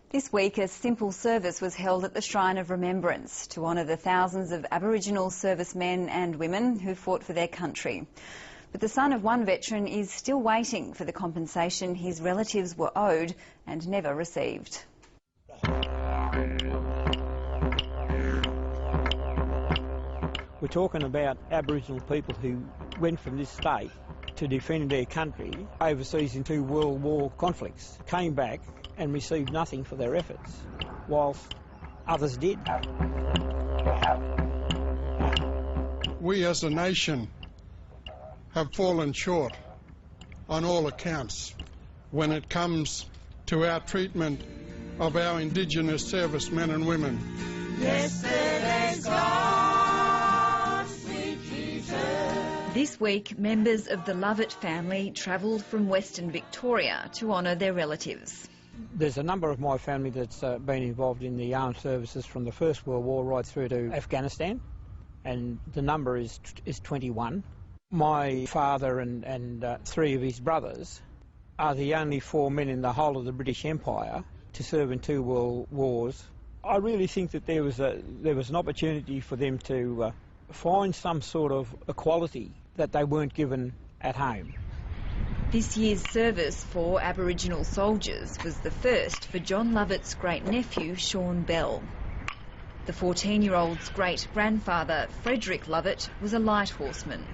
This week, a simple service was held at the Shrine of Remembrance to honour the thousands of Aboriginal servicemen and women who fought for their country. But the son of one veteran is still waiting for the compensation his relatives were owed and never received. We're talking about Aboriginal people who went from this state to defend their country overseas in 2 World War conflicts, came back and received nothing for their efforts, whilst others did. We as a nation have fallen short on all accounts when it comes to our treatment of our Indigenous servicemen and women. Yesterday's gone, sweet Jesus. This week, members of the Lovett family travelled from Western Victoria to honour their relatives. There's a number of my family that's been involved in the armed services from the First World War right through to Afghanistan, and the number is 21. My father and 3 of his brothers are the only 4 men in the whole of the British Empire to serve in 2 world wars. I really think that there was an opportunity for them to find some sort of equality that they weren't given at home. This year's service for Aboriginal soldiers was the first for John Lovett's great-nephew, Sean Bell. The 14-year-old's great-grandfather, Frederick Lovett, was a light horseman.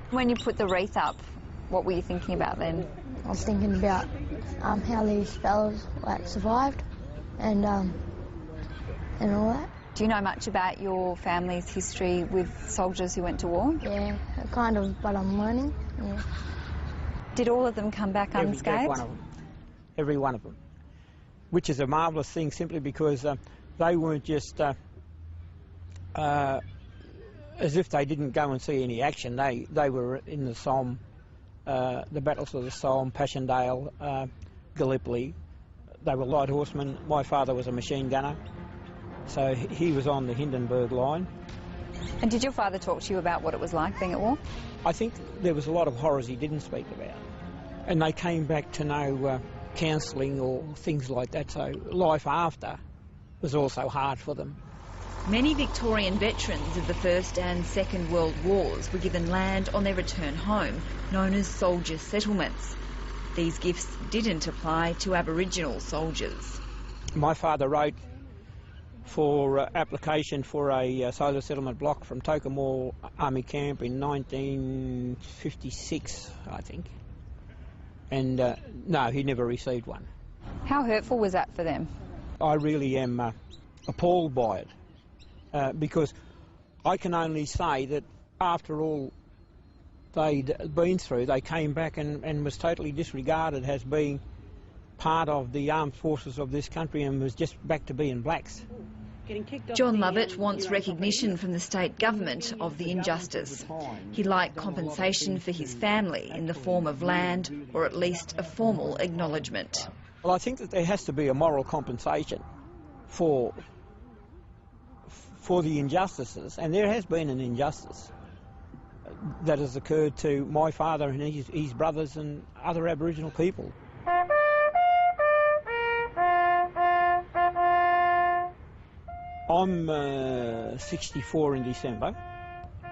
When you put the wreath up, what were you thinking about then? I was thinking about how these fellas survived and all that. Do you know much about your family's history with soldiers who went to war? Yeah, kind of, but I'm learning. Yeah. Did all of them come back unscathed? Every one of them. Which is a marvellous thing, simply because they weren't just as if they didn't go and see any action. They were in the Somme, the battles of the Somme, Passchendaele, Gallipoli. They were light horsemen. My father was a machine gunner, so he was on the Hindenburg line. And did your father talk to you about what it was like being at war? I think there was a lot of horrors he didn't speak about. And they came back to know counselling or things like that, so life after was also hard for them. Many Victorian veterans of the First and Second World Wars were given land on their return home, known as soldier settlements. These gifts didn't apply to Aboriginal soldiers. My father wrote for application for a soldier settlement block from Tokemore Army Camp in 1956, I think. And no, he never received one. How hurtful was that for them? I really am appalled by it, because I can only say that after all they'd been through, they came back and was totally disregarded as being part of the armed forces of this country and was just back to being blacks. John Lovett wants recognition from the state government of the injustice. He'd like compensation for his family in the form of land, or at least a formal acknowledgement. Well, I think that there has to be a moral compensation for the injustices, and there has been an injustice that has occurred to my father and his brothers and other Aboriginal people. I'm 64 in December.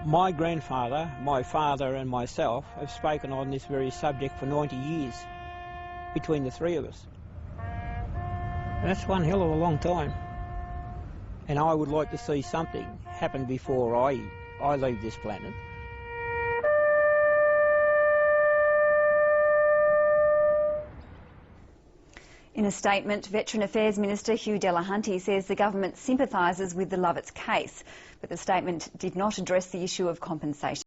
My grandfather, my father and myself have spoken on this very subject for 90 years, between the 3 of us. That's one hell of a long time. And I would like to see something happen before I leave this planet. In a statement, Veteran Affairs Minister Hugh Delahunty says the government sympathises with the Lovett's case, but the statement did not address the issue of compensation.